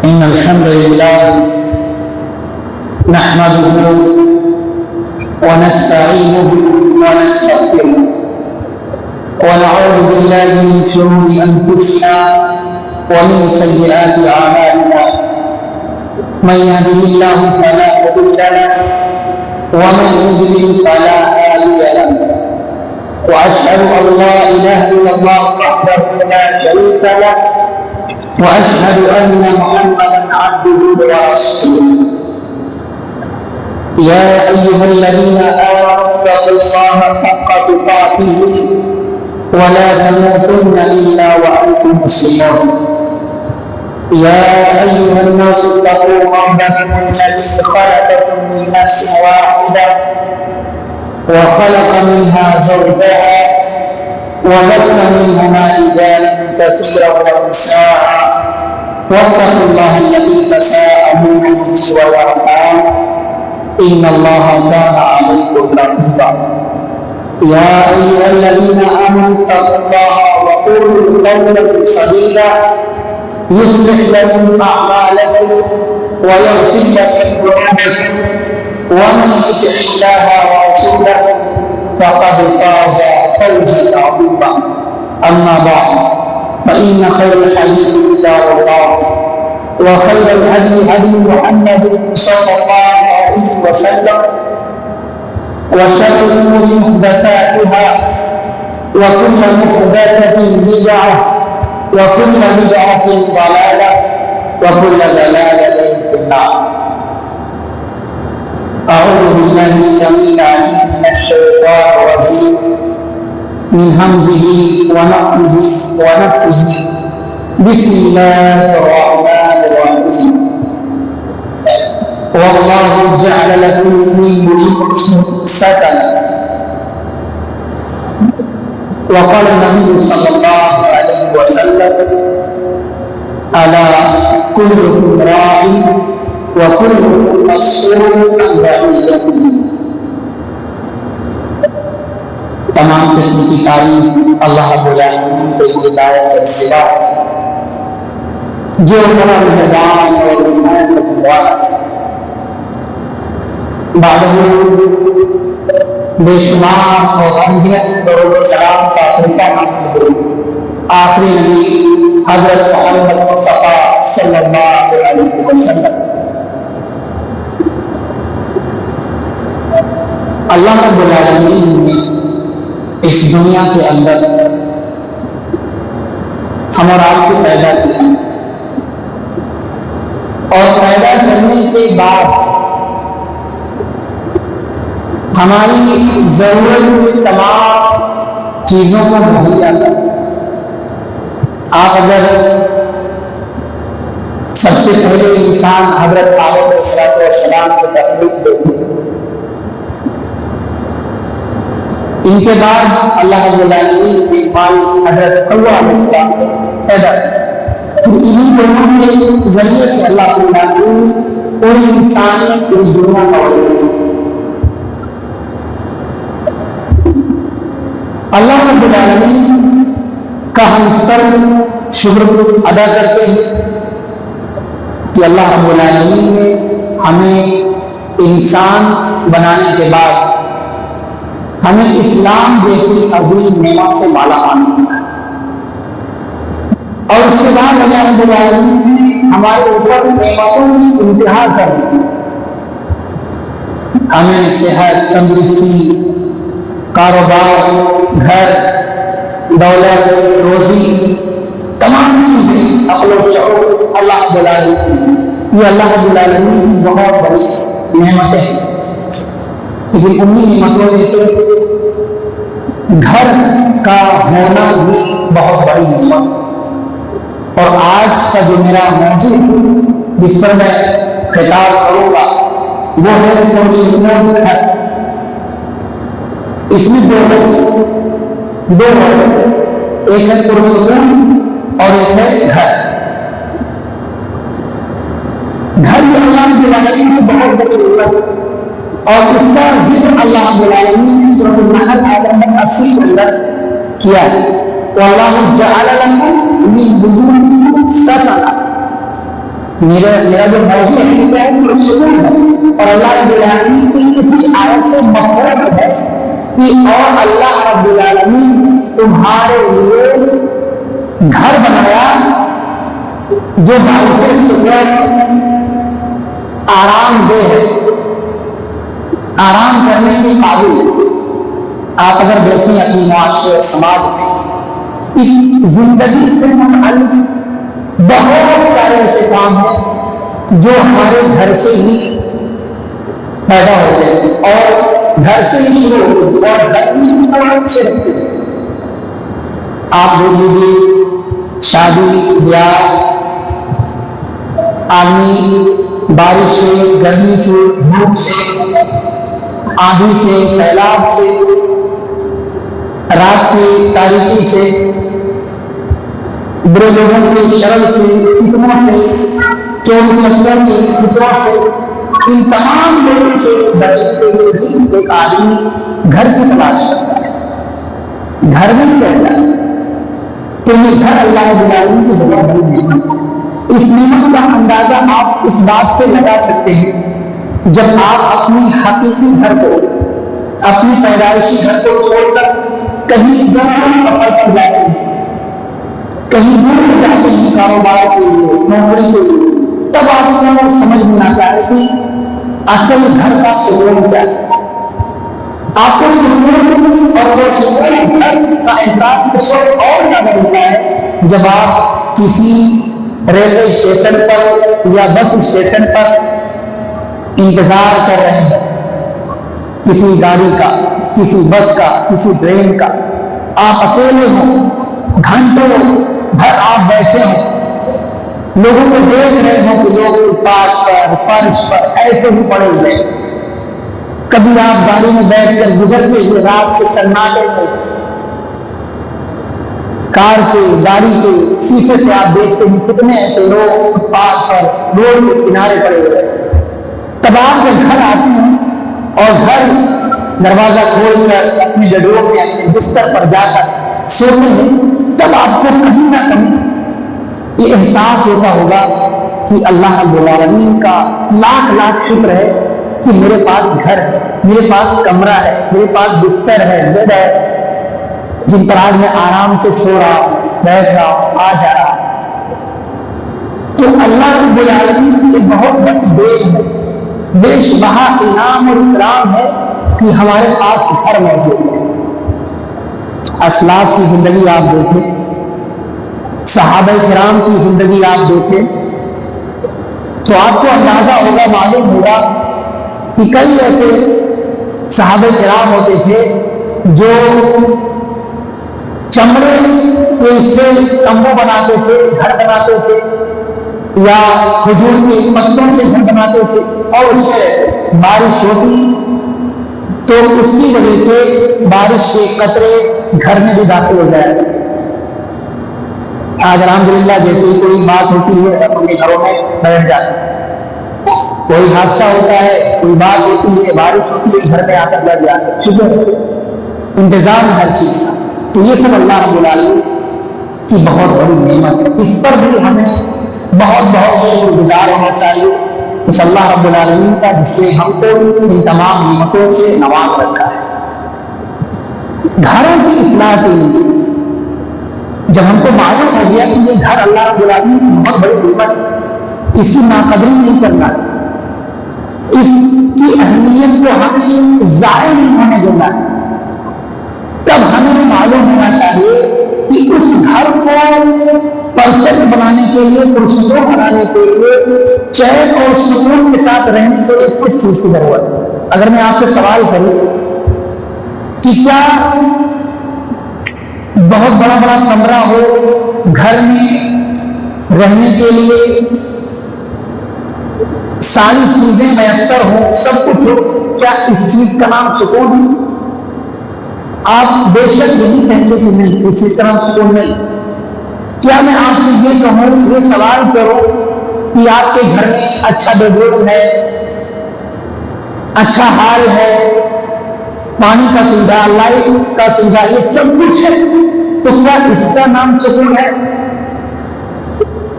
إن الحمد لله نحمده ونستعينه ونستغفره ونعوذ بالله من شرور أنفسنا ومن سيئات أعمالنا من يهده الله فلا مضل له ومن يضلل فلا هادي له وأشهد أن لا إله إلا الله وحده لا شريك له وأشهد أن محمدا عبده ورسوله يا أيها الذين آمنوا اتقوا الله حق تقاته ولا تموتن إلا وأنتم مسلمون يا أيها الناس اتقوا ربكم الذي خلقكم من نفس واحدة وخلق منها زوجها وبث منهما رجالا كثيرا ونساء واتقوا الله الذي تساءلون به والأرحام إن الله كان عليكم رقيبا يا أيها الذين آمنوا اتقوا الله وقولوا قولا سديدا يصلح لكم أعمالكم ويغفر لكم ذنوبكم ومن يطع الله ورسوله فقد فاز فوزا عظيما أما بعد فإن خير الحديث كتاب الله وخير الهدي هدي محمد صلى الله عليه وسلم وشر الأمور محدثاتها وكل محدثة بدعة وكل بدعة ضلالة وكل ضلالة في النار. أعوذ بالله السميع العليم من الشيطان الرجيم من همزه ونفخه ونفثه بسم الله الرحمن الرحيم والله جعل لكم من بيوتكم سكنا وقال النبي صلى الله عليه وسلم ألا كلكم راع وكلكم مسؤول عن رعيته. تمام قسم کی تعریف اللہ رب العالمین کے ہدایت کے سوا جو بڑا مہربان اور رحمان والا بعد بے شمار اور انبیاء درود و سلام کا خطبہ آخری نبی حضرت محمد مصطفیٰ صلی اللہ علیہ وسلم. اللہ رب العالمین نے اس دنیا کے اندر ہم اور آپ کو پیدا کیا اور پیدا کرنے کے بعد ہماری ضرورت کی تمام چیزوں کو مہیا کر. آپ اگر سب سے پہلے انسان حضرت آدم علیہ السلام کو تخلیق دیکھیں، ان کے بعد اللہ رب العالمین نے مالی حضرت حوا علیہ السلام کو پیدا کیا. انہی دونوں کے ذریعے سے اللہ رب العالمین کوئی انسانی کوئی دنیا کا اللہ رب العالمین کا ہم اس پر شکر ادا کرتے ہیں کہ اللہ رب العالمین نے ہمیں انسان بنانے کے بعد ہمیں اسلام جیسی عظیم نعمت سے مالا مال کیا اور اس کے بعد اللہ رب العالمین نے ہمارے اوپر نعمتوں کی انتہا کر دی. ہمیں صحت، تندرستی، کاروبار، گھر، دولت، روزی، تمام چیزیں، عقل و شعور اللہ رب العالمین، یہ اللہ رب العالمین کی بہت بڑی نعمتیں ہیں. لیکن انہی نعمتوں میں سے گھر کا ہونا بھی بہت بڑی نعمت. اور آج کا جو میرا موضوع جس پر میں خطاب کروں گا وہ ہے گھر. اس میں دو ہے، ایک ہے پرسکون اور ایک ہے گھر. گھر یہ اللہ رب العالمین کی بہت بڑی نعمت اور اس کا ذکر اللہ رب العالمین نے سورۃ النحل آیت نمبر 80 کے اندر کیا ہے. واللہ جعل لکم من بیوتکم سکنا. میرا جو موضوع ہے وہ ہے سکون ہے، اور اللہ رب العالمین کی اسی آیت میں مفہوم ہے کہ اور اللہ رب العالمین تمہارے لیے گھر بنایا جو باعث سکون آرام دہ ہے، آرام کرنے کے قابل ہے۔ آپ اگر دیکھیں اپنی معاشرے اور سماج میں زندگی سے متعلق بہت سارے ایسے کام ہیں جو ہمارے گھر سے ہی پیدا ہوتے ہیں اور گھر سے ہی شروع ہوتے ہیں اور گھر میں ہی بڑا اچھے رکھتے ہیں۔ آپ دیکھ لیجیے شادی بیاہ، آدمی بارش سے، گرمی سے، دھوپ سے، آندھی سے، سیلاب سے، رات کی تاریکی سے، برے لوگوں کے شر سے، فتنوں سے، چور چکروں کے خطروں سے، ان تمام لوگوں سے بچنے کے لیے بھی ایک آدمی گھر کی تلاش کرتا ہے، گھر میں رہتا ہے۔ تو یہ گھر اللہ رب العالمین کی جگہ بڑی نعمت ہے۔ اس نعمت کا اندازہ آپ اس بات سے لگا سکتے ہیں جب آپ اپنی حقیقی گھر کو، اپنی پیدائشی گھر کو چھوڑ کر کہیں دور سفر پر جاتے ہیں، کہیں دور جاتے ہیں کاروبار کے لیے، نوکری کے لیے، تب آپ کو سمجھ میں آتا ہے کہ اصل گھر کا سکون کیا ہے۔ آپ کو سکون اور وہ سکون گھر کا احساس کچھ اور زیادہ ہوتا ہے جب آپ کسی ریلوے اسٹیشن پر یا بس اسٹیشن پر انتظار کر رہے ہیں کسی گاڑی کا، کسی بس کا، کسی ٹرین کا، آپ اکیلے ہوں، گھنٹوں بھر آپ بیٹھے ہوں، لوگوں کو دیکھ رہے ہوں کہ لوگ فٹ پاتھ پر، فرش پر ایسے ہی پڑے ہوئے، کبھی آپ گاڑی میں بیٹھ کر گزرتے ہوئے رات کے سناٹے میں کار کے، گاڑی کے شیشے سے آپ دیکھتے ہیں کتنے ایسے لوگ فٹ پاتھ پر، روڈ کے کنارے پڑے ہوئے۔ تب آپ جب گھر آتے ہیں اور گھر دروازہ کھول کر اپنی جگہوں میں اپنے بستر پر جا کر سوتے ہیں، تب آپ کو کہیں نہ کہیں یہ احساس ہوتا ہوگا کہ اللہ رب العالمین کا لاکھ لاکھ شکر ہے کہ میرے پاس گھر ہے، میرے پاس کمرہ ہے، میرے پاس بستر ہے، بیڈ ہے، جن پر آج میں آرام سے سو رہا ہوں، بیٹھ رہا ہوں، آ جا رہا ہوں۔ تو اللہ رب العالمین کی بہت بڑی بے شبہ انعام اور اکرام ہے کہ ہمارے پاس گھر موجود ہے۔ اسلاف کی زندگی آپ دیکھیں، صحابہ کرام کی زندگی آپ دیکھیں تو آپ کو اندازہ ہوگا، معلوم ہوگا کہ کئی ایسے صحابہ کرام ہوتے تھے جو چمڑے کے سے تمبو بناتے تھے، گھر بناتے تھے، یا کھجور کے پتوں سے گھر بناتے تھے، اور اس سے بارش ہوتی تو اس کی وجہ سے بارش کے قطرے گھر میں بھی داخل ہو جائے۔ آج الحمدللہ جیسے ہی کوئی بات ہوتی ہے اپنے گھروں میں بیٹھ جاتے ہیں، کوئی حادثہ ہوتا ہے، کوئی بات ہوتی ہے، بارش ہوتی ہے، گھر میں آ کر بیٹھ جاتے ہیں۔ شکر انتظام ہر چیز کا، تو یہ سب اللہ رب العالمین کی بہت بڑی نعمت ہے۔ اس پر بھی ہمیں بہت بہت شکر گزار ہونا چاہیے اس اللہ رب العالمین کا جس سے ہم کو ان تمام نعمتوں سے نواز رکھا ہے۔ گھروں کی اصلاح کے لیے جب ہم کو معلوم ہو گیا کہ یہ گھر اللہ رب العالمین کی بہت بڑی نعمت ہے، اس کی ناقدری نہیں کرنا، اس کی اہمیت کو ہمیں ضائع نہیں ہونے دینا، تب ہمیں معلوم ہونا چاہیے کہ اس گھر کو پرفیکٹ بنانے کے لیے، پرسکون بنانے کے لیے، چین اور سکون کے ساتھ رہنے کے لیے کس چیز کی ضرورت ہے۔ اگر میں آپ سے سوال کروں کہ کیا بہت بڑا بڑا کمرہ ہو، گھر میں رہنے کے لیے ساری چیزیں میسر ہوں، سب کچھ ہو، کیا اس چیز کا نام سکون ہے؟ آپ بے شک یہی کہتے کہ نہیں، اس چیز کا نام سکون نہیں۔ کیا میں آپ سے یہ کہوں، یہ سوال کروں کہ آپ کے گھر میں اچھا بیڈ روم ہے، اچھا ہال ہے، پانی کا سویدھا، لائٹ کا سویدھا، یہ سب کچھ ہے، تو کیا اس کا نام سکون ہے؟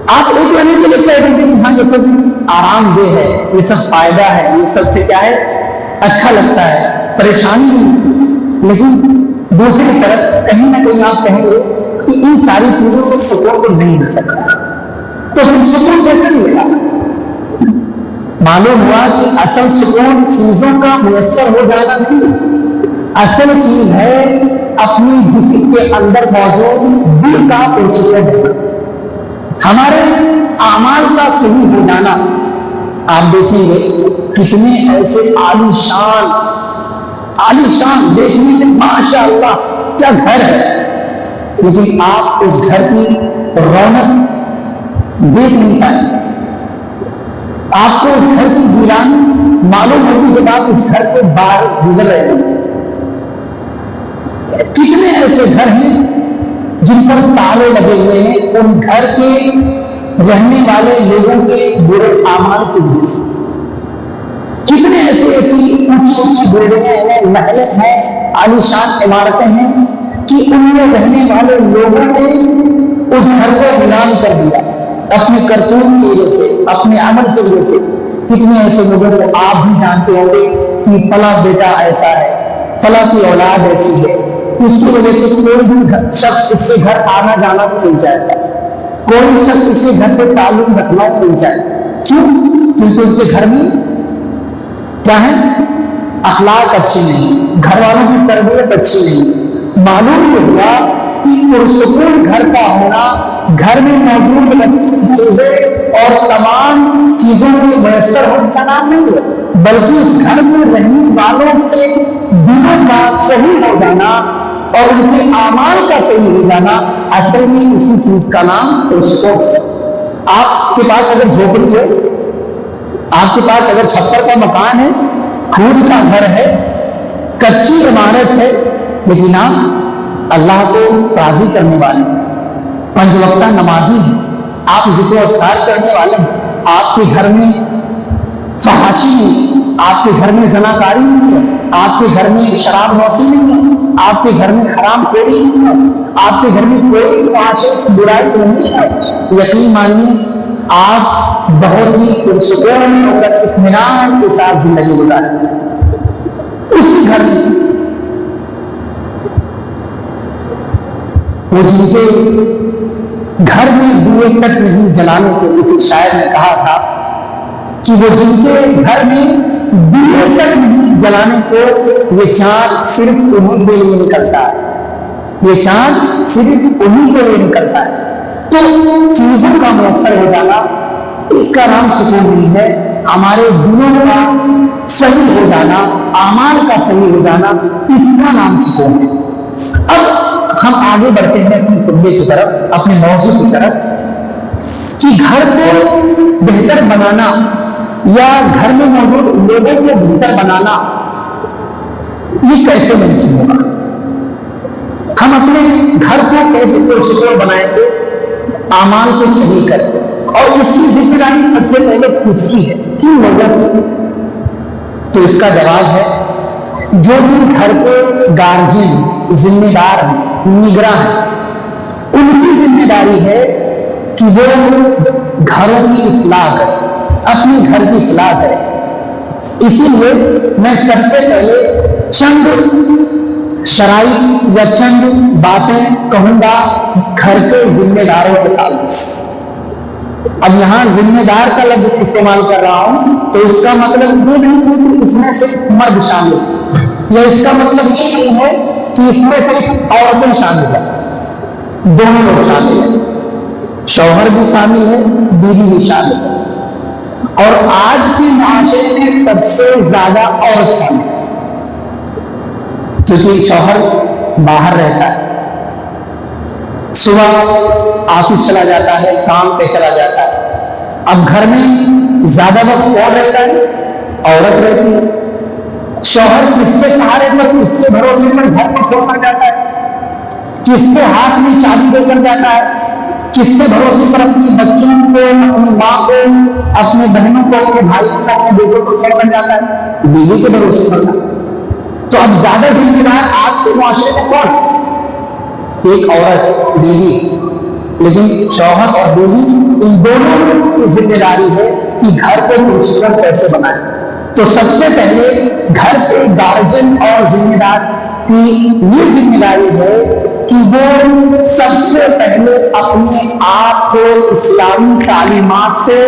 آپ ایک لینے کے لیے کہہ دیں کہ ہاں یہ سب آرام دہ ہے، یہ سب فائدہ ہے، یہ سب سے کیا ہے اچھا لگتا ہے، پریشانی نہیں، لیکن دوسری طرف کہیں نہ کہیں آپ کہیں گے کہ ان ساری چیزوں سے سکون تو نہیں مل سکتا، تو پھر سکون کیسے ملے گا؟ معلوم ہوا کہ اصل سکون چیزوں کا میسر ہو جانا نہیں، اصل چیز ہے اپنی جسم کے اندر موجود دل کا پرسکون ہونا، ہمارے اعمال کا صحیح ہو جانا۔ آپ دیکھیں گے کتنے ایسے عالیشان دیکھنے میں ماشاء اللہ کیا گھر ہے، لیکن آپ اس گھر کی رونق دیکھ نہیں پائیں، آپ کو اس گھر کی ویرانی معلوم ہوگی جب آپ اس گھر کے باہر گزر رہے ہیں۔ کتنے ایسے گھر ہیں جن پر تالے لگے ہوئے ہیں ان گھر کے رہنے والے لوگوں کے برے اعمال کی وجہ سے، کتنے ایسی اونچی بلڈنگیں ہیں، محلے ہیں، عالیشان عمارتیں ہیں کہ ان میں رہنے والے لوگوں نے اس گھر کو ویران کر دیا اپنے کرتوت کی وجہ سے، اپنے عمل کی وجہ سے۔ کتنے ایسے لوگوں کو آپ بھی جانتے ہوں گے کہ فلاں بیٹا ایسا ہے، فلاں کی اولاد ایسی ہے، اس کی وجہ سے کوئی بھی شخص اس کے گھر آنا جانا نہیں چاہتا، کوئی شخص اس کے گھر سے تعلق رکھنا نہیں چاہتا۔ کیوں؟ کیونکہ ان کے گھر میں کیا ہے؟ اخلاق اچھی نہیں، گھر والوں کی تربیت اچھی نہیں۔ معلوم ہوا کہ پرسکون گھر کا ہونا، گھر میں موجود رکھی چیزیں اور تمام چیزوں کے میسر ہونے کا نام نہیں ہے، بلکہ اس گھر میں رہنے والوں کے دلوں کا صحیح ہو جانا اور ان کے اعمال کا صحیح ہو جانا، اصل میں اسی چیز کا نام پرسکون ہے۔ آپ کے پاس اگر جھوپڑی ہے، آپ کے پاس اگر چھپر کا مکان ہے، کھوج کا گھر ہے، کچی عمارت ہے، لیکن آپ اللہ کو راضی کرنے والے، پنج وقتہ نمازی ہیں، آپ ذکر و اذکار کرنے والے ہیں، آپ کے گھر میں فحاشی نہیں، آپ کے گھر میں زناکاری نہیں ہے، آپ کے گھر میں شراب نوشی نہیں ہے، آپ کے گھر میں حرام خوری نہیں ہے، آپ کے گھر میں کوئی معاشرے کی برائی نہیں ہے، یقین مانیے آپ بہت ہی پرسکون اور اطمینان کے ساتھ زندگی گزاریں اسی گھر میں۔ وہ جن کے گھر میں دیے تک نہیں جلانے کو، کسی شاعر نے کہا تھا کہ وہ جن کے گھر میں دیے تک نہیں جلانے کو، یہ چاند صرف انہیں کے لیے نکلتا ہے، یہ چاند صرف انہیں کے لیے نکلتا ہے۔ تو چیزوں کا میسر ہو جانا، اس کا نام سکون نہیں ہے، ہمارے دلوں کا صحیح ہو جانا، اعمال کا صحیح ہو جانا، اس کا نام سکون ہے۔ اب ہم آگے بڑھتے ہیں اپنے خطبے کی طرف، اپنے موضوع کی طرف، کہ گھر کو بہتر بنانا یا گھر میں موجود لوگوں کو بہتر بنانا یہ کیسے ممکن ہوگا؟ ہم اپنے گھر کو کیسے پرسکون بنائیں گے، اعمال کو صحیح کریں، اور اس کی ذمہ داری سب سے پہلے کس کی ہے؟ کن لوگوں کی؟ تو اس کا جواب ہے جو بھی گھر کے گارجین، ذمہ دار ہیں، نگراں ہیں، ان کی ذمہ داری ہے کہ وہ گھروں کی اصلاح کریں، اپنے گھر کی اصلاح کریں۔ اسی لیے میں سب سے پہلے چند شرائط یا چند باتیں کہوں گا گھر کے ذمہ داروں کے تعلق سے۔ اب یہاں ذمہ دار کا لفظ استعمال کر رہا ہوں تو اس کا مطلب یہ نہیں ہے کہ اس میں صرف مرد شامل، یا اس کا مطلب یہ نہیں ہے کہ اس میں صرف عورتیں شامل ہیں، دونوں لوگ شامل ہیں، شوہر بھی شامل ہے، بیوی بھی شامل ہے، اور آج کے معاشرے میں سب سے زیادہ عورت شامل ہے، کیونکہ شوہر باہر رہتا ہے، صبح آفس چلا جاتا ہے، کام پہ چلا جاتا ہے، اب گھر میں زیادہ وقت کون رہتا ہے؟ عورت رہتی ہے۔ شوہر کس کے سہارے پر، کس کے بھروسے پر گھر کو چھوڑ کر جاتا ہے؟ کس کے ہاتھ میں چابی دے کر جاتا ہے؟ کس کے بھروسے پر اپنی بچوں کو، اپنی ماں کو، اپنے بہنوں کو، اپنے بھائیوں کو، اپنے بیٹوں کو چھوڑ کر جاتا ہے؟ بیوی کے بھروسے پر۔ تو اب زیادہ ذمہ دار آج کے معاشرے میں کون؟ ایک عورت، بیوی، لیکن شوہر اور بیوی ان دونوں کی ذمہ داری ہے کہ گھر کو پرسکون کیسے بنائیں۔ تو سب سے پہلے گھر کے گارجن اور ذمہ دار کی یہ ذمہ داری ہے کہ وہ سب سے پہلے اپنے آپ کو اسلامی تعلیمات سے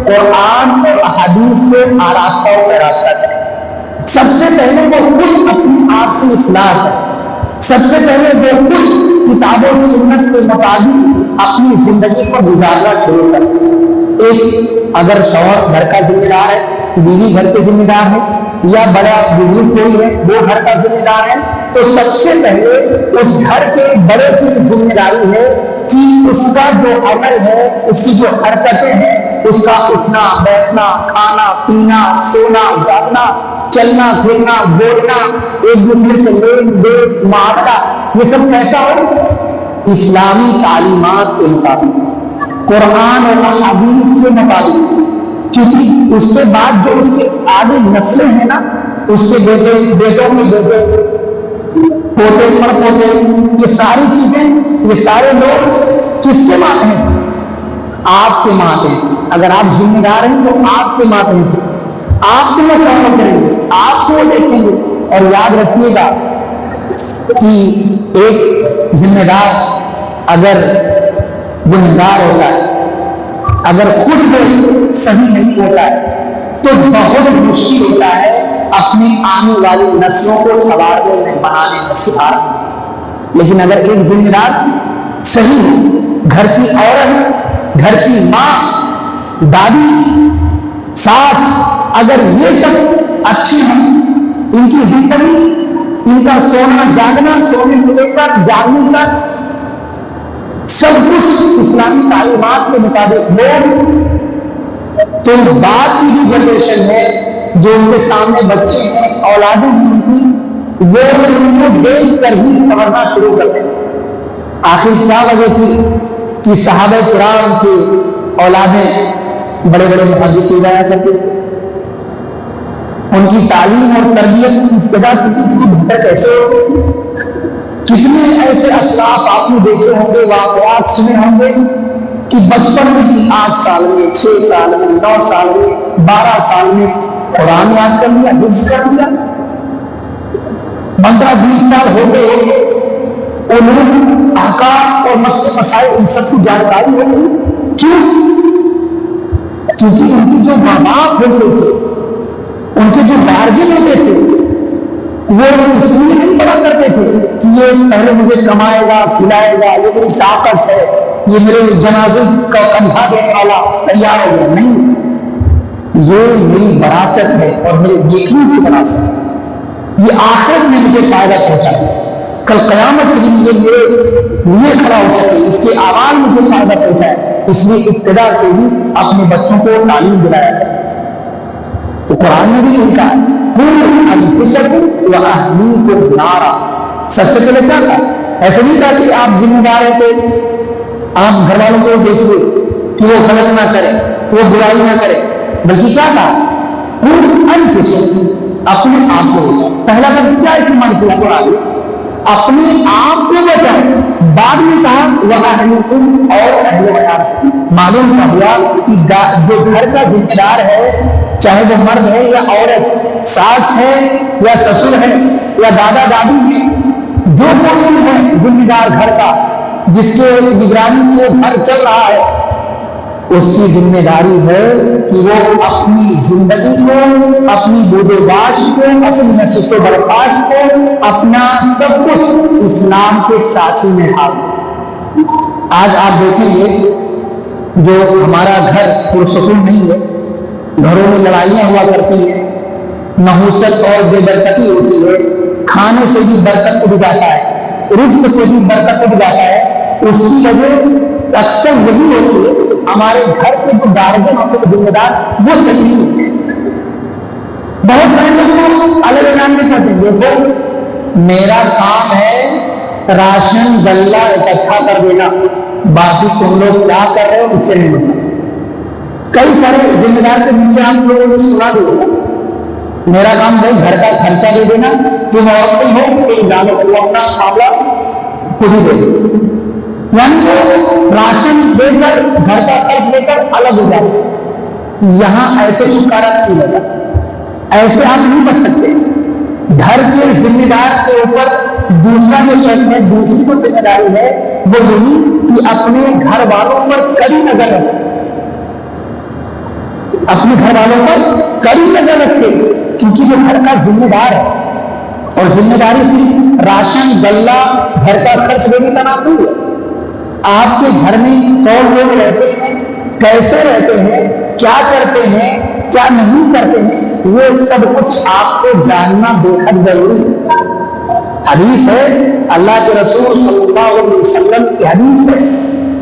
قرآن اور احادیث سے آراستہ و پیراستہ کریں۔ سب سے پہلے وہ خود اپنی آپ کی اصلاح کریں۔ سب سے پہلے وہ خود کتاب و سنت کے مطابق اپنی زندگی کو گزارنا شروع کریں۔ ایک اگر شوہر گھر کا ذمہ دار ہے، بیوی گھر کے ذمہ دار ہے، یا بڑا بزرگ کوئی ہے وہ گھر کا ذمہ دار ہے، تو سب سے پہلے اس گھر کے بڑے کی ذمہ داری ہے کہ اس کا جو عمل ہے، اس کی جو حرکتیں ہیں، اس کا اٹھنا بیٹھنا، کھانا پینا، سونا جاگنا، چلنا پھرنا، بولنا، ایک دوسرے سے لین دین معاملہ، یہ سب کیسا ہو؟ اسلامی تعلیمات کے مطابق، قرآن اور احادیث کے مطابق۔ کیونکہ اس کے بعد جو اس کے آگے نسلیں ہیں نا، اس کے بیٹے، بیٹوں کے بیٹے، پوتے پر پوتے، یہ ساری چیزیں، یہ سارے لوگ کس کے ماتحت ہیں؟ آپ کے ماتحت۔ اگر آپ ذمہ دار ہیں تو آپ کے ماتحت ہیں، آپ کو وہ فالو کریں گے، آپ کو وہ دیکھیں گے۔ اور یاد رکھیے گا کہ ایک ذمہ دار اگر گنہگار ہوتا ہے، اگر خود وہ صحیح نہیں ہوتا ہے، تو بہت مشکل ہوتا ہے اپنی آنے والی نسلوں کو سنوارنے میں، بنانے میں، سدھارنے۔ لیکن اگر ایک ذمہ دار صحیح ہو، گھر کی عورت، گھر کی ماں، دادی، ساس، اگر یہ سب اچھی ہیں، ان کی زندگی، ان کا سونا جاگنا، سونے سے لے کر جاگنے تک سب کچھ اسلامی تعلیمات کے مطابق ہو، تو بعد کی جو جنریشن ہے، جو ان کے سامنے بچے ہیں، اولادیں ہیں ان کی، وہ ان کو دیکھ کر ہی سمجھنا شروع کر دیں۔ آخر کیا وجہ تھی کہ صحابہ کرام کی اولادیں بڑے بڑے محدث ہو جایا کرتے؟ ان کی تعلیم اور تربیت ابتدا سے بہتر کیسے ہوتی؟ کتنے ایسے اسلاف آپ نے دیکھے ہوں گے، واقعات سنے ہوں گے کہ بچپن میں بھی 8 سال میں، 6 سال میں، 9 سال میں، 12 سال میں قرآن یاد کر لیا، حفظ کر لیا۔ 15-20 سال ہوتے ہوتے علوم، احکام اور مسائل ان سب کی جانکاری ہوتی۔ کیوں؟ کیونکہ ان کی جو ماں باپ ہوتے تھے، ان کے جو گارجن ہوتے تھے، وہ اس لیے نہیں پڑھا کرتے تھے کہ یہ پہلے مجھے کمائے گا، کھلائے گا، یہ میری طاقت ہے، یہ میرے جنازے کا کندھا دینے والا تیار ہو گیا۔ نہیں، یہ میری وراثت ہے اور میرے دیکھنے کی وراثت ہے، یہ آخرت میں مجھے فائدہ پہنچائے، کل قیامت کے دن یہ کھڑا ہو سکے، اس کے آواز مجھے فائدہ پہنچائے۔ اس لیے ابتدا سے ہی اپنے بچوں کو تعلیم دلایا ہے۔ تو قرآن میں بھی لکھا ہے سب سے پہلے کیا تھا؟ ایسے نہیں تھا کہ آپ ذمہ دار ہیں تو آپ گھر والوں کو دیکھو کہ وہ غلط نہ کرے، وہ برائی نہ کرے، بلکہ کیا تھا؟ اپنے آپ کو پہلا لفظ کیا استعمال کیا قرآن؟ اپنے آپ کو بچائیں۔ بعد میں کہا وَأَهْلِكُمْ اور اہل عیال۔ معلوم کا ہوا کہ جو گھر کا ذمہ دار ہے، چاہے وہ مرد ہے یا عورت، ساس ہے یا سسر ہے یا دادا دادی ہے، جو کوئی ہے ذمہ دار گھر کا، جس کے نگرانی میں وہ گھر چل رہا ہے، اس کی ذمہ داری ہے کہ وہ اپنی زندگی کو، اپنی بود و باش کو، اپنی نشست و برخاست کو، اپنا سب کچھ اسلام کے سانچے میں ڈالے۔ آج آپ دیکھیں گے جو ہمارا گھر پرسکون نہیں ہے، گھروں میں لڑائیاں ہوا کرتی ہیں، نحوست اور بے برکتی ہوتی ہے، کھانے سے بھی برکت اٹھ جاتا ہے، رزق سے بھی برکت اٹھ جاتا ہے۔ اس کی وجہ اکثر وہی ہوتی ہے ہمارے گھر کے جو گارجن ہوتے ہیں، ذمہ دار، وہ صحیح نہیں ہوتے۔ بہت سارے لوگ الگ اعلان میں کرتے ہیں، دیکھو میرا کام ہے راشن غلہ اکٹھا کر دینا، باقی تم لوگ کیا کر رہے ہو مجھ سے نہیں ہوتا۔ کئی سارے ذمہ دار کے نیچے ہم لوگوں نے سنا دیا، میرا کام بھائی گھر کا خرچہ دے دینا، تم عورتیں ہو کوئی جانو، وہ اپنا معاملہ خود ہی دے دو۔ یعنی وہ راشن دے کر گھر کا خرچ لے کر الگ ہو جائے. یہاں ایسے چھٹکارا نہیں لگا, ایسے آپ نہیں بچ سکتے. گھر کے ذمہ دار کے اوپر دوسرا جو شرط ہے, دوسری جو ذمہ داری ہے وہ یہی کہ اپنے گھر والوں پر کڑی نظر رکھے, اپنے گھر والوں پر کڑی نظر رکھے, کیونکہ وہ گھر کا ذمہ دار ہے. اور ذمہ داری صرف راشن غلہ گھر کا خرچ دینے کا نام نہیں ہے. آپ کے گھر میں کون لوگ رہتے ہیں, کیسے رہتے ہیں, کیا کرتے ہیں, کیا نہیں کرتے ہیں, یہ سب کچھ آپ کو جاننا بے حد ضروری ہے. حدیث ہے, اللہ کے رسول صلی اللہ علیہ وسلم کی حدیث ہے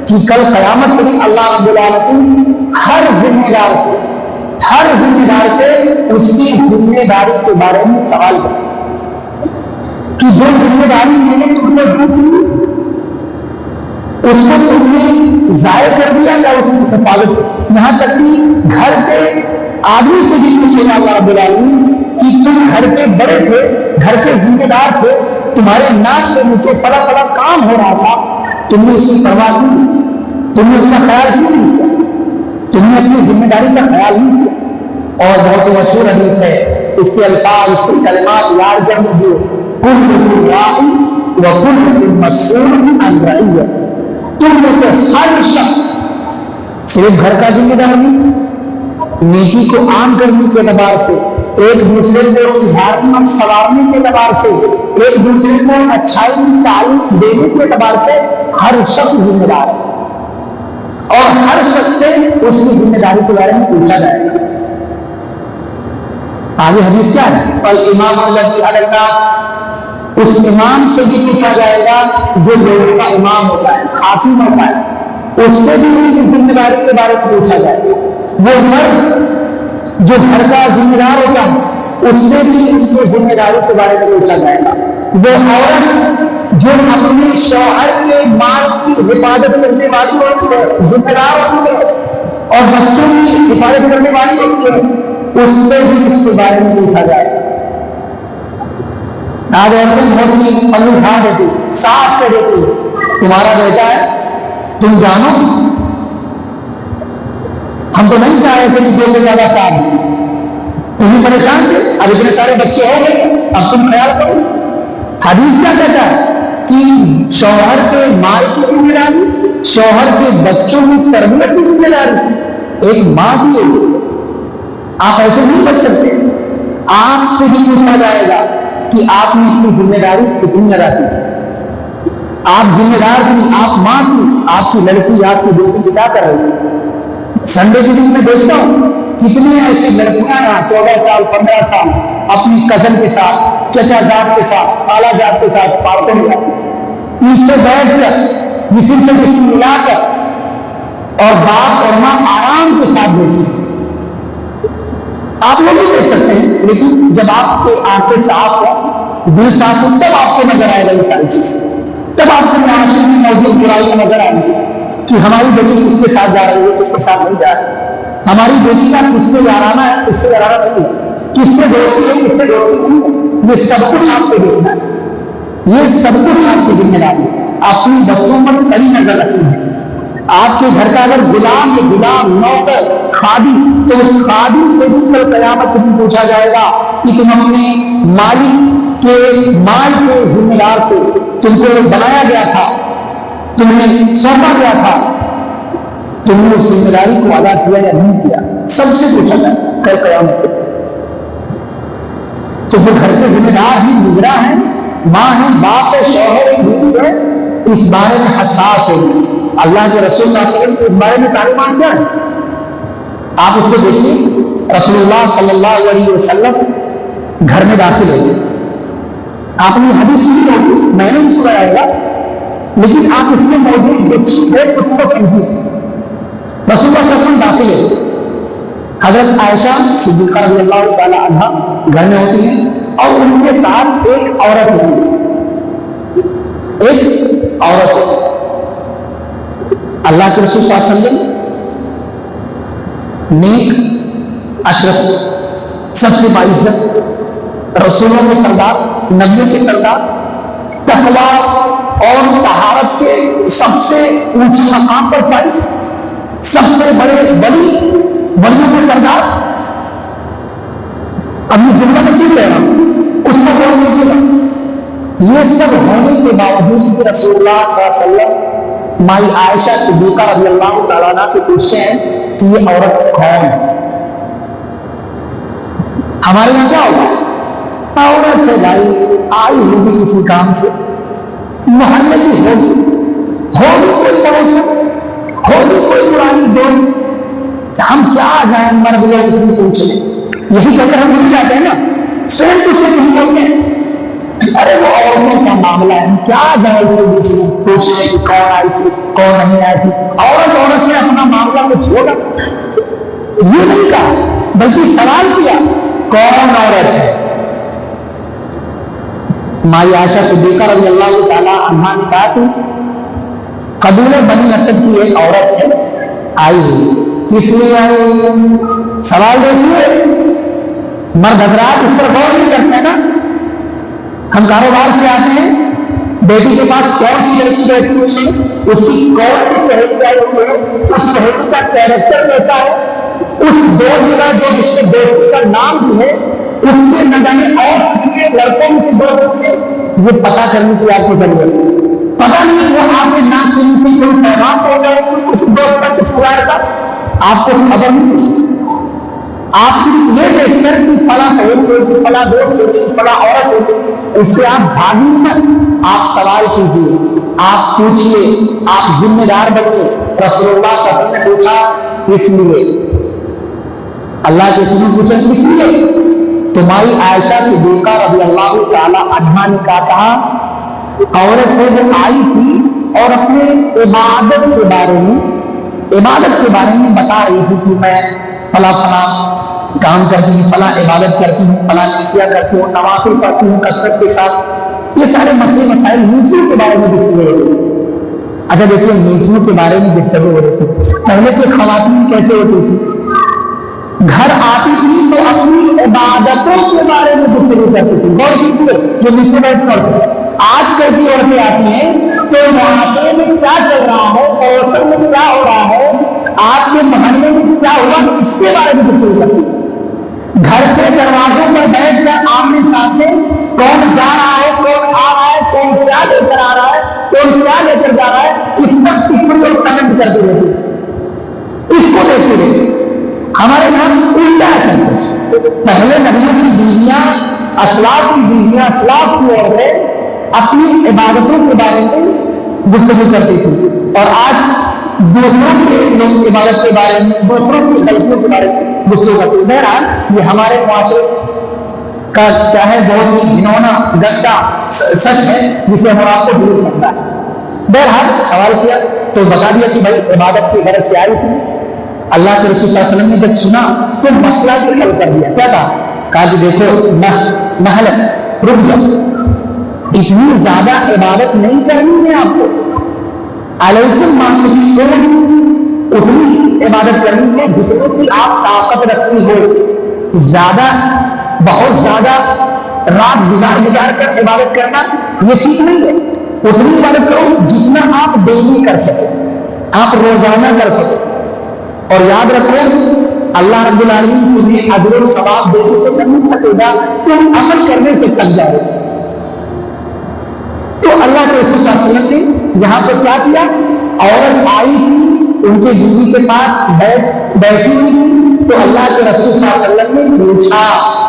کہ کل قیامت کے دن اللہ رب العالمین ہر ذمہ دار سے اس کی ذمہ داری کے بارے میں سوال کرے کہ جو ذمہ داری میں نے تم کو دی تھی اس کو تم نے ضائع کر دیا یا اس کی حفاظت کی. یہاں تک کہ گھر کے آدمی سے بھی پوچھے گا اللہ رب العالمین کہ تم گھر کے بڑے تھے, گھر کے ذمہ دار تھے, تمہارے ناک کے نیچے بڑا بڑا کام ہو رہا تھا, تم نے اس کی پرواہ نہیں کی, تم نے اس کا خیال کیوں نہیں کیا, تم نے اپنی ذمہ داری کا خیال نہیں کیا. اور بہت مشہور حدیث ہے, اس کے الفاظ, اس کے کلمات یاد کر لیجیے, کلکم راع وکلکم مسئول عن رعیتہ. تم میں سے ہر شخص صرف گھر کا ذمہ دار نہیں, نیکی کو عام کرنے کے اعتبار سے, ایک دوسرے کو سدھارنے اور سنوارنے کے اعتبار سے, ایک دوسرے کو اچھائی کی تعلیم دینے کے اعتبار سے ہر شخص ذمہ دار ہے. اور ہر شخص سے اس کی ذمہ داری کے بارے میں پوچھا جائے گا. آگے حدیث کیا ہے, الامام الذی علی الناس, اس امام سے بھی پوچھا جائے گا جو لوگوں کا امام ہوتا ہے, حاکم ہوتا ہے, اس سے بھی اس کی ذمہ داری کے بارے میں پوچھا جائے گا. وہ مرد جو گھر کا ذمہ دار ہوتا ہے اس سے بھی اس کی ذمہ داری کے بارے میں پوچھا جائے گا. وہ عورت جو اپنے شوہر کے مال کی حفاظت کرنے والی ہوتی ہے, ذمہ دار ہوتی ہے, اور بچوں کی حفاظت کرنے والی ہوتی ہے, اس سے بھی اس کے بارے میں پوچھا جائے گا. آج عورتیں بہت ہی پلو اٹھا دیتی, صاف کر دیتی, تمہارا بیٹا ہے تم جانو, ہم تو نہیں چاہ رہے تھے کہ 2 سے زیادہ چاہ, تم ہی پریشان تھے, اب اتنے سارے بچے ہو گئے, اب تم خیال کرو. حدیث کیا کہتا ہے کہ شوہر کے مال کی ذمہ داری, شوہر کے بچوں کی تربیت کی ذمہ داری ایک ماں کی ہے. آپ ایسے نہیں بچ سکتے. آپ سے بھی پوچھا جائے گا کہ آپ نے اپنی ذمہ داری کتنی ادا کی. آپ ذمہ دار تھی, آپ ماں تھی, آپ کی لڑکی, آپ کی بیٹی کیا کر رہی ہے. سنڈے کے دن میں دیکھتا ہوں کتنی ایسی لڑکیاں 14 سال 15 سال اپنی کزن کے ساتھ, چچا زاد کے ساتھ, خالہ زاد کے ساتھ پارکوں میں جاتی, پیچھے بیٹھ کر کسی سے کسی ملا کر, اور باپ اور ماں آرام کے ساتھ بیٹھی. آپ لوگ بھی دیکھ سکتے ہیں, لیکن جب آپ کے آنکھیں صاف ہو, دل صاف ہو, تب آپ کو نظر آئے گا یہ ساری چیزیں. تب آپ کو معاشرے میں موجود برائیاں نظر آئیں گی کہ ہماری بیٹی کس کے ساتھ جا رہی ہے, کس کے ساتھ نہیں جا رہی ہے, ہماری بیٹی کا کس سے یارانہ ہے, کس سے یارانہ نہیں ہے, کس سے دوستی ہے, کس سے دوستی نہیں ہے. یہ سب کچھ آپ کو دیکھنا ہے, یہ سب کچھ آپ کی ذمہ داری ہے. اپنی بچوں پر کڑی نظر رکھنی ہے. آپ کے گھر کا اگر غلام ہے, غلام, نوکر, خادم, تو اس خادم سے بھی کل قیامت میں پوچھا جائے گا کہ تم اپنے مالک کے مال کے ذمہ دار کو, تم کو بنایا گیا تھا, تمہیں سونپا گیا تھا, تم نے اس ذمہ داری کو ادا کیا یا نہیں کیا. سب سے پوچھا جائے کل قیامت میں. تو جو گھر کے ذمہ دار ہی گزرا ہے, ماں ہے, باپ ہے, شوہر ہے, بیوی ہے, اس بارے میں حساس ہوگی. اللہ کے رسول صلی اللہ علیہ وسلم اس بارے میں تعلیمات کیا ہے, آپ اس کو دیکھیے. رسول اللہ صلی اللہ علیہ وسلم گھر میں داخل ہوئے, آپ نے حدیث سنی ہوگی, میں نے بھی سنایا گا, لیکن آپ اس میں موجود دیکھیے, اس کو سمجھیے. رسول اللہ صلی اللہ علیہ وسلم داخل ہوئے, حضرت عائشہ صدیقہ رضی اللہ تعالی عنہا گھر میں ہوتی ہیں, اور ان کے ساتھ ایک عورت ہوتی ہے, ایک عورت ہوتی ہے. اللہ کے رسول صلی اللہ علیہ وسلم نیک, اشرف, سب سے باعزت, رسولوں کے سردار, نبیوں کے سردار, تقویٰ اور طہارت کے سب سے اونچے مقام پر فائز، سب سے بڑے بڑیوں کے سردار. اب یہ جملہ میں کیوں کہہ رہا ہوں، اس کو بول دیجیے گا. یہ سب ہونے کے باوجود کہ رسول اللہ صلی اللہ علیہ وسلم مائی عائشہ صدیقہ رضی اللہ تعالیٰ عنہ سے پوچھتے ہیں کہ یہ عورت کون ہے. ہمارے یہاں کیا ہوگا، عورت ہے بھائی، آئی ہوگی کسی کام سے، محلے کی ہوگی کوئی پڑوسن، ہوگی کوئی پرانی دوست. ہم کیا جائیں، مرد لوگ اس میں پوچھ لیں، یہی کہہ کر ہم بھول جاتے ہیں نا. سیم ٹو سیم ہم بولتے ہیں ارے وہ عورتوں کا معاملہ ہے، کیا جائیں پوچھنے کہ کون آئی تھی کون نہیں آئی تھی. عورت نے اپنا معاملہ کچھ ہوگا، یہ نہیں کہا بلکہ سوال کیا کون عورت ہے. مائی عائشہ صدیقہ رضی اللہ تعالیٰ عنہا نے کہا کہ قبیلہ بنی اسد کی ایک عورت ہے آئی ہوئی. کس لیے آئی ہوئی؟ سوال دیکھیے، مرد حضرات اس پر غور نہیں کرتے نا. ہم کاروبار سے آتے ہیں، بیٹی کے پاس کون سی لڑکی بیٹھی ہوئی ہے، اس کی کون سی سہیلی آئی ہوئی ہے، اس سہیلی کا کیریکٹر کیسا ہے، اس دوست کا جو جس کے دوست کا نام بھی ہے، اس کے نہ جانے اور کتنے لڑکوں میں سے دوست ہیں، یہ پتا کرنے کی آپ کو ضرورت ہے. پتا نہیں وہ آپ کے نام کے نیچے کوئی پیغام ہو گئے اس دوست کا کس خبر کا آپ کو خبر نہیں. آپ صرف یہ دیکھ کر کہ فلاں سہیلی ہوگی، فلاں دوست ہوگی، فلاں عورت ہوگی، اس سے آپ بھاگیں مت. آپ سوال کیجیے، آپ پوچھیے، آپ ذمہ دار بنیے. رسول اللہ صلی اللہ علیہ وسلم نے پوچھا کس لیے؟ اللہ کے رسول پوچھا کس لیے؟ تمہاری عائشہ صدیقہ رضی اللہ تعالی عنہا نے کہا عورت ہے جو آئی تھی اور اپنے عبادت کے بارے میں بتا رہی تھی کہ میں فلاں کام کرتی ہوں، فلاں عبادت کرتی ہوں، فلاں نیکیاں کرتی ہوں، نوافل پڑھتی ہوں کثرت کے ساتھ. یہ سارے مسئلے مسائل نیکیوں کے بارے میں گفتگو ہو رہی ہے. اچھا دیکھیے، نیکیوں کے بارے میں گفتگو ہو رہی تھی. پہلے کی خواتین کیسے ہوتی تھی؟ گھر آتی تھی تو اپنی عبادتوں کے بارے میں گفتگو کرتی تھی. غور کیجیے، جو نیچے بیٹھ پڑتے. آج کل کی عورتیں آتی ہیں تو معاشرے میں کیا چل رہا ہے، پڑوسوں میں کیا ہو رہا ہے، آپ کے محلے میں کیا ہوا، اس کے بارے میں گفتگو کرتی ہے. گھر کے دروازوں پر بیٹھ کر آمنے سامنے کون جا رہا ہے، کون آ رہا ہے، کون کیا لے کر آ رہا ہے، کون کیا لے کر جا رہا ہے، اس پر ٹپڑی اور کمنٹ کرتے رہتے، اس کو دیکھتے رہتے. ہمارے یہاں الٹا ہے. پہلے نبیوں کی بیویاں، اسلاف کی بیویاں، اسلاف کی عورتیں اپنی عبادتوں کے بارے میں گفتگو کرتی تھی، اور آج دوسروں کے لوگ عبادت کے بارے میں، دوسروں کی غلطیوں کے بارے میں گفتگو کرتے ہیں. بہرحال یہ ہمارے معاشرے کا کیا ہے، بہت ہی گھنونا گندا سچ ہے جسے ہم آپ کو دور کرنا ہے. بہرحال سوال کیا تو بتا دیا کہ بھائی عبادت کی غرض سے آئی تھی. اللہ کے رسول صلی اللہ علیہ وسلم نے جب سنا تو مسئلہ بھی حل کر دیا. کیا کہا کہ دیکھو محلت رک جاؤ، اتنی زیادہ عبادت نہیں کرنی ہے آپ کو، علیکم معاملتی کو اتنی عبادت کرنی ہے جتنے کی آپ طاقت رکھتی ہو. زیادہ بہت زیادہ رات گزار کر عبادت کرنا یہ ٹھیک نہیں ہے. اتنی عبادت کرو جتنا آپ ڈیلی کر سکے، آپ روزانہ کر سکے. اور یاد رکھو اللہ رب العالمین تمہیں اجر و ثواب دینے سے نہیں تھکے گا، تم عمل کرنے سے تھک جاؤ. تو اللہ کے رسول صلی اللہ علیہ وسلم نے یہاں پر کیا کیا، عورت آئی تھی ان کے بیوی کے پاس بیٹھی ہوئی، تو اللہ کے رسول صلی اللہ علیہ وسلم نے پوچھا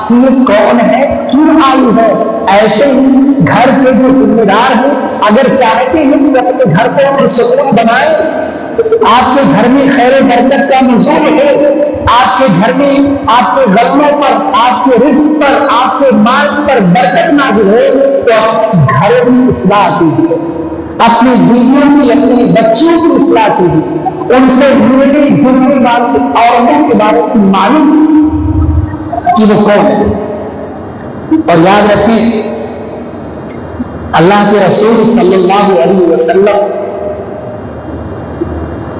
کہ یہ کون ہے، کیوں آئی ہے. ایسے ہی گھر کے جو ذمہ دار ہیں اگر چاہتے ہیں کہ اپنے گھر کو پرسکون بنائیں، آپ کے گھر میں خیر و برکت کا منصوب ہے، آپ کے گھر میں آپ کے غلطوں پر، آپ کے رزق پر، آپ کے مال پر برکت نازل ہے، تو اپنے گھر کی اصلاح کیجیے، اپنے بیویوں کی، اپنے بچوں کی اصلاح کیجیے، ان سے ملنے جلنے والی عورتوں کے بارے میں معلوم کہ وہ کون ہے. اور یاد رکھیں اللہ کے رسول صلی اللہ علیہ وسلم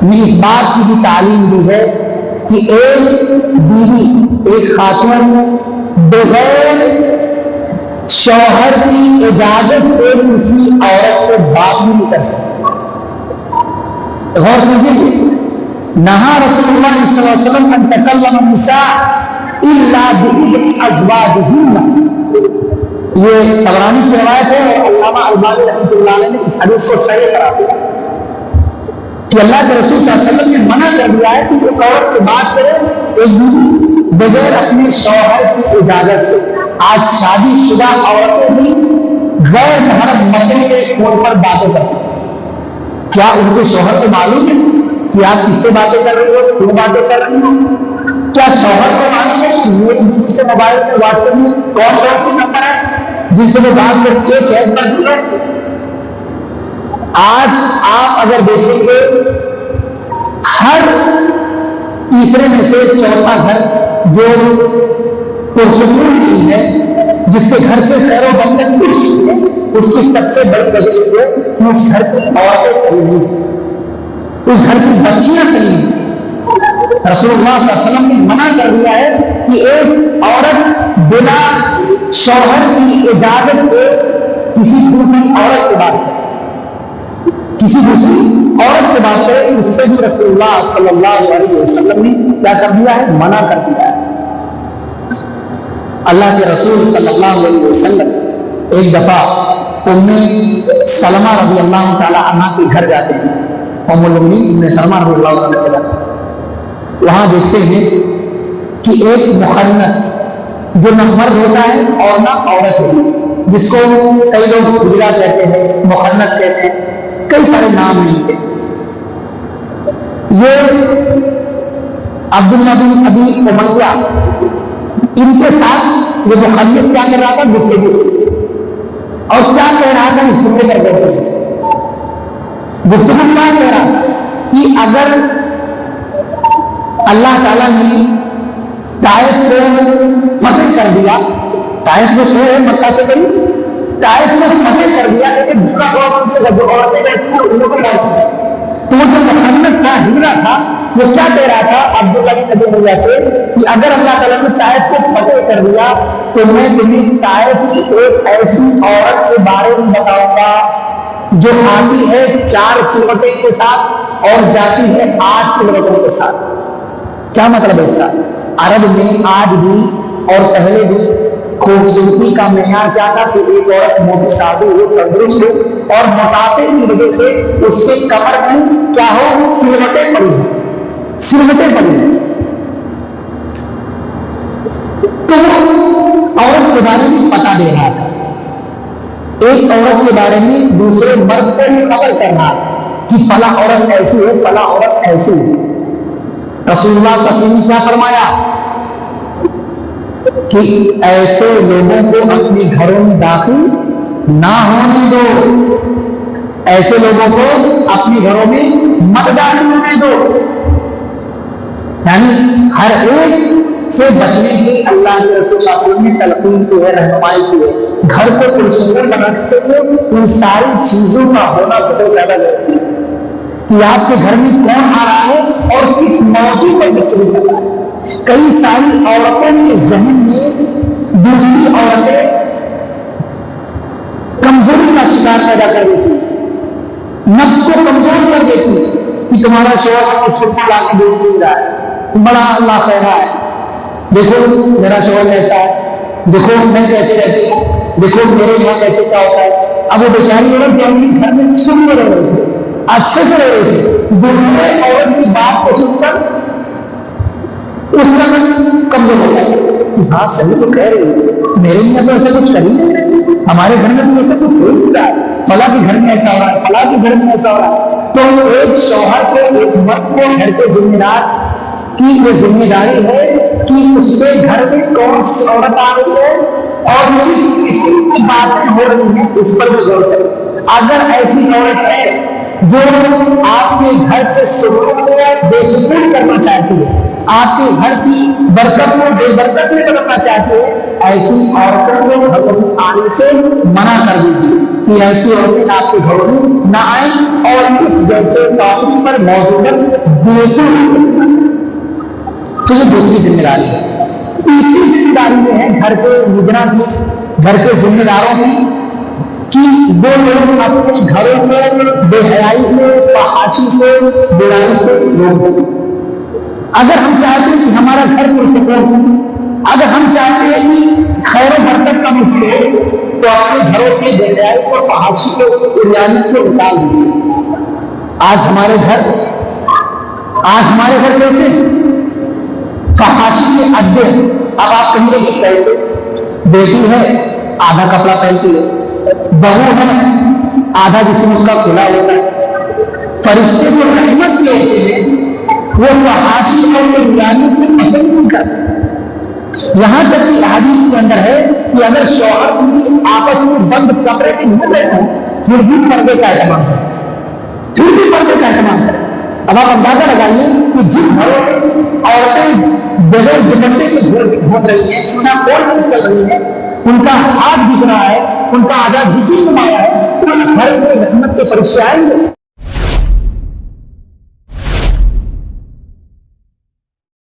نے اس بات کی بھی تعلیم دی ہے کہ ایک بیوی، ایک خاتون بغیر شوہر کی اجازت سے کسی عورت سے بات بھی نہیں کر سکتے. غور کیجیے، نہا رسول اللہ صلی اللہ علیہ وسلم ان تکلم النساء الا باذن ازواجهن. یہ طبرانی کی روایت ہے اور علامہ البانی رحمۃ اللہ علیہ نے اس حدیث کو صحیح قرار دیا کہ اللہ کے رسول صلی اللہ علیہ وسلم نے منع کر دیا ہے کہ ایک عورت سے بات کرے ایک دن بغیر اپنے شوہر کی اجازت سے. آج شادی شدہ عورتیں بھی غیر محرم مردوں سے فون پر باتیں کرتی ہیں. کیا ان کے شوہر کو معلوم ہے کہ آپ کس سے باتیں کر رہی ہو، کیوں باتیں کر رہی ہو؟ کیا شوہر کو معلوم ہے کہ یہ ان کے موبائل میں واٹس ایپ میں کون کون سے نمبر ہے جن سے وہ بات کر کے چیٹ کرتی ہے؟ آج آپ اگر دیکھیں گے ہر تیسرے میں سے چوتھا گھر جو پرسکون چیز ہے، جس کے گھر سے خیر و برکت ملتی ہے، اس کی سب سے بڑی وجہ یہ ہے کہ اس گھر کی عورتیں صحیح ہیں، اس گھر کی بچیاں صحیح ہیں. رسول اللہ صلی اللہ علیہ وسلم نے منع کر دیا ہے کہ ایک عورت بنا شوہر کی اجازت کے کسی دوسری عورت سے بات کرے، کسی دوسری عورت سے بات کرے. اس سے بھی رسول اللہ صلی اللہ علیہ وسلم نے کیا کر دیا ہے؟ منع کر دیا ہے. اللہ کے رسول صلی اللہ علیہ وسلم ایک دفعہ ام سلمہ رضی اللہ تعالی عنہ کے گھر جاتے ہیں. ام المؤمنین ام سلمہ رضی اللہ عنہ کے گھر وہاں دیکھتے ہیں کہ ایک مخنث جو نہ مرد ہوتا ہے اور نہ عورت ہوتی ہے، جس کو کئی لوگ خجرہ کہتے ہیں، مخنث کہتے ہیں، کئی سارے نام ملتے ہیں. یہ عبداللہ بن ابی امیہ ان کے ساتھ یہ مخنث کیا کر رہا تھا؟ گفتگو. اور کیا کہہ رہا تھا؟ سننے کر کے گفتگو کیا کہہ رہا تھا کہ اگر اللہ تعالیٰ نے طائف کو فتح کر دیا، طائف جو شہر ہے مکہ سے کہیں، طائف کو فتح کر دیا لیکن دوسرا جو عورتیں رہتی ہیں ان کو ڈال سکتے. تو وہ جو مخنث تھا، ہجرا تھا، وہ کیا کہہ رہا تھا عبداللہ بن ابی امیہ سے کہ اگر اللہ تعالیٰ نے طائف کو فتح کر دیا تو میں تمہیں طائف کی ایک ایسی عورت کے بارے میں بتاؤں گا جو آتی ہے 4 سلوٹیں کے ساتھ اور جاتی ہے 8 سلوٹوں کے ساتھ. کیا مطلب ہے اس کا؟ عرب میں آج بھی اور پہلے بھی خوبصورتی کا معیار کیا تھا کہ ایک عورت موٹی تازی ہو، تندرست ہو، اور موٹاپے کی وجہ سے اس کے کمر میں کیا ہو؟ سلوٹیں پڑی ہوں، سلوٹیں پڑی ہوں. تو عورت کے بارے میں پتہ دے رہا تھا، ایک عورت کے بارے میں دوسرے مرد کو بھی خبر کرنا کہ فلاں عورت ایسی ہے، فلاں عورت ایسی ہے. رسول اللہ صلی اللہ علیہ وسلم نے کیا فرمایا کہ ایسے لوگوں کو اپنے گھروں میں داخل نہ ہونے دو، ایسے لوگوں کو اپنے گھروں میں مت داخل ہونے دو. یعنی ہر ایک سے بچنے کی اللہ کے رسول صلی اللہ علیہ وسلم نے تلقین کی ہے، رہنمائی کی ہے. گھر کو پرسکون بنانے کے لیے ان ساری چیزوں کا ہونا بہت زیادہ ضروری ہے کہ آپ کے گھر میں کون آ رہا ہے اور کس موضوع پر گفتگو کر رہا ہے. کئی ساری عورتوں کے ذہن میں دوسری عورتیں کمزوری کا شکار پیدا کر دیتی، نفس کو کمزور کر دیتی کہ تمہارا شوہر اس کو لا کے بیچ نہیں رہا ہے، بڑا اللہ خیرہ ہے، دیکھو میرا شوہر ایسا ہے، دیکھو میں کیسے رہتی ہوں، دیکھو میرے یہاں کیسے کیا ہوتا ہے. اب وہ بیچاری عورت جو گھر میں سن رہے تھے، اچھے سے رہے تھے، دوسرے عورت کی بات کو سن کر اس کا کمزور ہوتا ہے کہ ہاں صحیح تو کہہ رہی ہے، میرے لیے تو ایسا کچھ کر ہی نہیں رہے، ہمارے گھر میں تو ایسا کچھ ہو نہیں رہا ہے، فلاں کے گھر میں ایسا ہو رہا ہے، فلاں کے گھر میں ایسا ہو رہا ہے. تو ایک شوہر کو، ایک مرد کو گھر کے ذمہ دار کی یہ ذمہ داری ہے کہ اس کے گھر میں کون سی عورت آ رہی ہے اور کس قسم کی باتیں ہو رہی ہیں اس پر بھی غور کرے. اگر ایسی عورت ہے جو آپ کے گھر کے سکون کو بے سکون کرنا چاہتی ہے، آپ کے گھر کی برکت کو بے برکت میں بدلنا چاہتے ہیں، ایسی عورتوں کو گھروں میں آنے سے منع کر دیجیے کہ ایسی عورتیں آپ کے گھروں میں نہ آئیں اور اس جیسے ٹاپکس پر موضوع بالکل. تو یہ دوسری ذمہ داری ہے. تیسری ذمہ داری یہ ہے گھر کے نگراں کی، گھر کے ذمہ داروں کی، کہ وہ لوگ اپنے گھروں میں بے حیائی سے، فحاشی سے، برائی سے روکیں۔ اگر ہم چاہتے ہیں کہ ہمارا گھر پرسکون ہو، اگر ہم چاہتے ہیں کہ خیر و برکت کا مفہوم ہو، تو اپنے گھروں سے بے حیائی کو، فحاشی کو، بریانی کو نکال دیجیے۔ آج ہمارے گھر کیسے فحاشی کے اڈے۔ اب آپ کہیں گے کہ کیسے؟ بیٹی ہے آدھا کپڑا پہنتی ہے، بہو ہے آدھا جسم اس کا کھلا ہوتا ہے۔ فرشتے کو رحمت کہتے ہیں، وہ فحاشی اور بریانی کو پسند نہیں کرتے۔ یہاں تک کہ حدیث کے اندر ہے کہ اگر شوہر ان کی آپس میں بند کمرے میں گھوم رہے ہوں پھر بھی پردے کا اہتمام کرے، اب آپ اندازہ لگائیے کہ جن گھروں میں عورتیں بغیر دوپٹے کے گھوم رہی ہیں، سینہ کھول کر چل رہی ہیں، ان کا ہاتھ دکھ رہا ہے، ان کا آدھا جسم نمایا ہے، اس گھر میں رحمت کے فرشتے آئیں گے؟